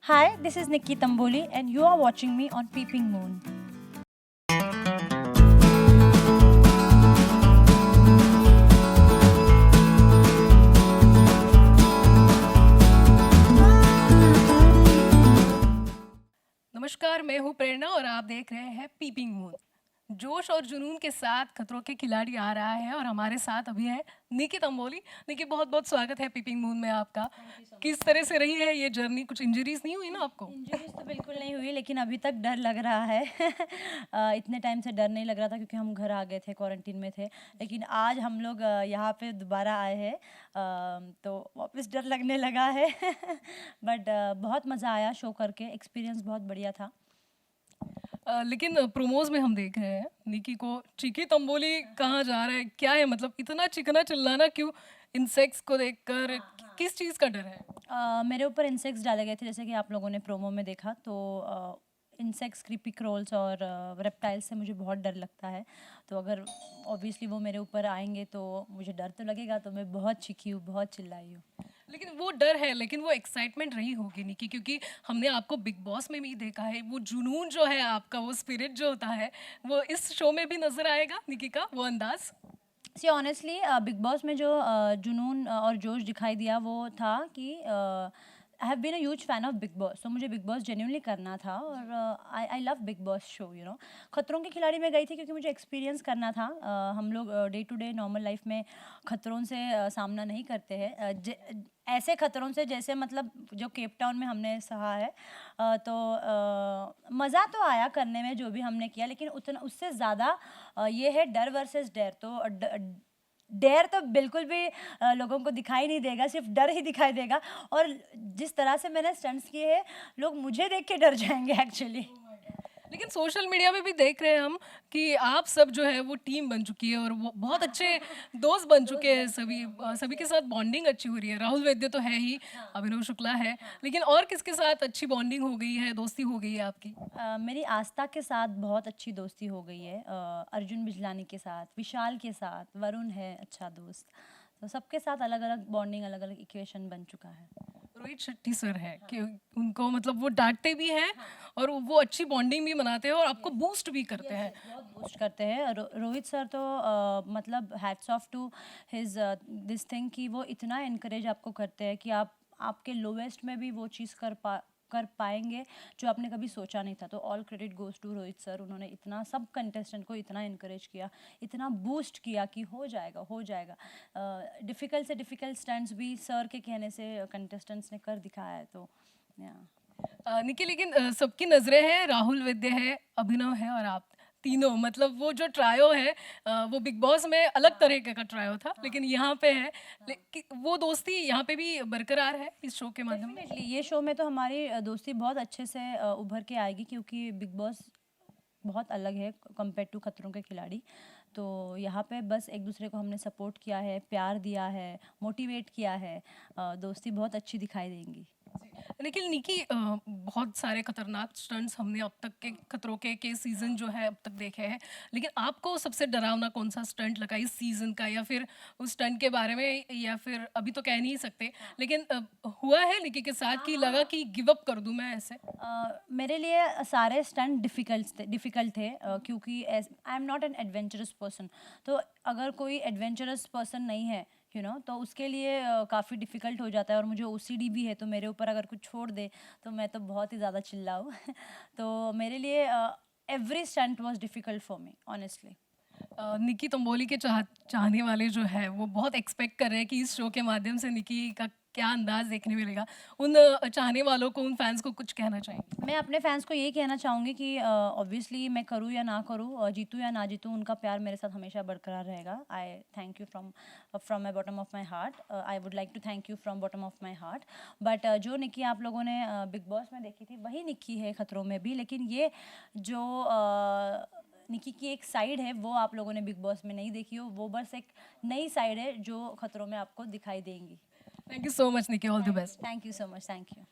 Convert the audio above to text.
Hi, this is Nikki Tamboli, and you are watching me on Peeping Moon. नमस्कार, मैं हूँ प्रेरणा और आप देख रहे हैं पीपिंग मून। जोश और जुनून के साथ खतरों के खिलाड़ी आ रहा है और हमारे साथ अभी है निकी तंबोली। निकी, बहुत बहुत स्वागत है पीपिंग मून में आपका। किस तरह से रही है ये जर्नी? कुछ इंजरीज नहीं हुई ना आपको? इंजरीज तो बिल्कुल नहीं हुई, लेकिन अभी तक डर लग रहा है। इतने टाइम से डर नहीं लग रहा था क्योंकि हम घर आ गए थे, क्वारंटीन में थे। लेकिन आज हम लोग यहाँ पे दोबारा आए हैं, तो वापस डर लगने लगा है। बट बहुत मज़ा आया शो करके, एक्सपीरियंस बहुत बढ़िया था। लेकिन प्रोमोज में हम देख रहे हैं निकी को चिकी तंबोली कहाँ जा रहा है, क्या है मतलब इतना चिकना चिल्लाना क्यों? इंसेक्ट्स को देखकर किस चीज़ का डर है? मेरे ऊपर इंसेक्ट्स डाले गए थे, जैसे कि आप लोगों ने प्रोमो में देखा। तो इंसेक्ट्स, क्रीपी क्रॉल्स और रेप्टाइल्स से मुझे बहुत डर लगता है। तो अगर ऑब्वियसली वो मेरे ऊपर आएंगे तो मुझे डर तो लगेगा। तो मैं बहुत चीखी हूँ, बहुत चिल्लाई हूँ। लेकिन वो डर है, लेकिन वो एक्साइटमेंट रही होगी निकी, क्योंकि हमने आपको बिग बॉस में भी देखा है। वो जुनून जो है आपका, वो स्पिरिट जो होता है, वो इस शो में भी नजर आएगा निकी का वो अंदाज। सी ऑनेस्टली बिग बॉस में जो जुनून और जोश दिखाई दिया वो था कि I have been a huge fan of Bigg Boss. तो मुझे बिग बॉस जेन्यूनली करना था और I love Bigg Boss show, you know. Khatron Ke खिलाड़ी में गई थी क्योंकि मुझे एक्सपीरियंस करना था। हम लोग day to day normal life में खतरों से सामना नहीं करते हैं। ऐसे खतरों से जैसे मतलब जो केप टाउन में हमने सहा है। तो मज़ा तो आया करने में जो भी हमने किया, लेकिन उतना उससे ज़्यादा ये है डर वर्सेस डेयर। तो डेयर तो बिल्कुल भी लोगों को दिखाई नहीं देगा, सिर्फ डर ही दिखाई देगा। और जिस तरह से मैंने स्टंट्स किए हैं, लोग मुझे देख के डर जाएंगे एक्चुअली। लेकिन सोशल मीडिया में भी देख रहे हैं हम कि आप सब जो है वो टीम बन चुकी है और वो बहुत अच्छे दोस्त बन चुके हैं। सभी के साथ बॉन्डिंग अच्छी हो रही है। राहुल वैद्य तो है ही, अभिनव शुक्ला है, लेकिन और किसके साथ अच्छी बॉन्डिंग हो गई है, दोस्ती हो गई है आपकी? मेरी आस्था के साथ बहुत अच्छी दोस्ती हो गई है। अर्जुन बिजलानी के साथ, विशाल के साथ, वरुण है अच्छा दोस्त। तो सबके साथ अलग अलग बॉन्डिंग, अलग अलग इक्वेशन बन चुका है। रोहित शेट्टी सर है कि उनको मतलब वो डांटते भी हैं और वो अच्छी बॉन्डिंग भी बनाते हैं और आपको बूस्ट भी करते हैं। बहुत बूस्ट करते हैं। रोहित सर तो मतलब hats off to his this thing कि वो इतना इनकरेज आपको करते हैं कि आप आपके लोवेस्ट में भी वो चीज़ कर पाएंगे जो आपने कभी सोचा नहीं था। तो all credit goes to Rohit sir. उन्होंने इतना सब कंटेस्टेंट को इतना इनकरेज किया, इतना बूस्ट किया कि हो जाएगा, हो जाएगा। डिफ़िकल्ट से डिफ़िकल्ट स्टंट्स भी सर के कहने से कंटेस्टेंट्स ने कर दिखाया है। तो या निकी, लेकिन सबकी नजरें हैं, राहुल वैद्य है, अभिनव है और आप तीनों, मतलब वो जो ट्रायो है वो बिग बॉस में अलग तरह का ट्रायो था, लेकिन यहाँ पे है। वो दोस्ती यहाँ पे भी बरकरार है इस शो के माध्यम में। डेफिनेटली ये शो में तो हमारी दोस्ती बहुत अच्छे से उभर के आएगी, क्योंकि बिग बॉस बहुत अलग है कंपेयर टू खतरों के खिलाड़ी। तो यहाँ पे बस एक दूसरे को हमने सपोर्ट किया है, प्यार दिया है, मोटिवेट किया है। दोस्ती बहुत अच्छी दिखाई देंगी। लेकिन निकी, बहुत सारे खतरनाक स्टंट्स हमने अब तक के खतरों के सीजन जो है अब तक देखे हैं, लेकिन आपको सबसे डरावना कौन सा स्टंट लगा इस सीजन का, या फिर उस स्टंट के बारे में, या फिर अभी तो कह नहीं सकते, लेकिन हुआ है निकी के साथ कि लगा कि गिव अप कर दूं मैं ऐसे? मेरे लिए सारे स्टंट डिफ़िकल्ट थे, क्योंकि I am not an adventurous person. तो अगर कोई एडवेंचरस पर्सन नहीं है, यू नो, तो उसके लिए काफ़ी डिफ़िकल्ट हो जाता है। और मुझे ओसीडी भी है, तो मेरे ऊपर अगर कुछ छोड़ दे तो मैं तो बहुत ही ज़्यादा चिल्लाऊँ। तो मेरे लिए every stunt was difficult for me, honestly. Nikki Tamboli के चाहने वाले जो है वो बहुत एक्सपेक्ट कर रहे हैं कि इस शो के माध्यम से निकी का क्या अंदाज देखने मिलेगा। उन चाहने वालों को, उन फैंस को कुछ कहना चाहेंगे? मैं अपने फैंस को यही कहना चाहूँगी कि ऑब्वियसली मैं करूँ या ना करूँ, जीतूँ या ना जीतूँ, उनका प्यार मेरे साथ हमेशा बरकरार रहेगा। I thank you from my bottom of my heart. I would like to thank you from bottom of my heart. But जो निक्की आप लोगों ने बिग बॉस में देखी थी, वही निक्की है खतरों में भी। लेकिन ये जो निक्की की एक साइड है, वो आप लोगों ने बिग बॉस में नहीं देखी हो। वो बस एक नई साइड है जो खतरों में आपको दिखाई देंगी। Thank you so much Nikki, all the best. Thank you so much, thank you.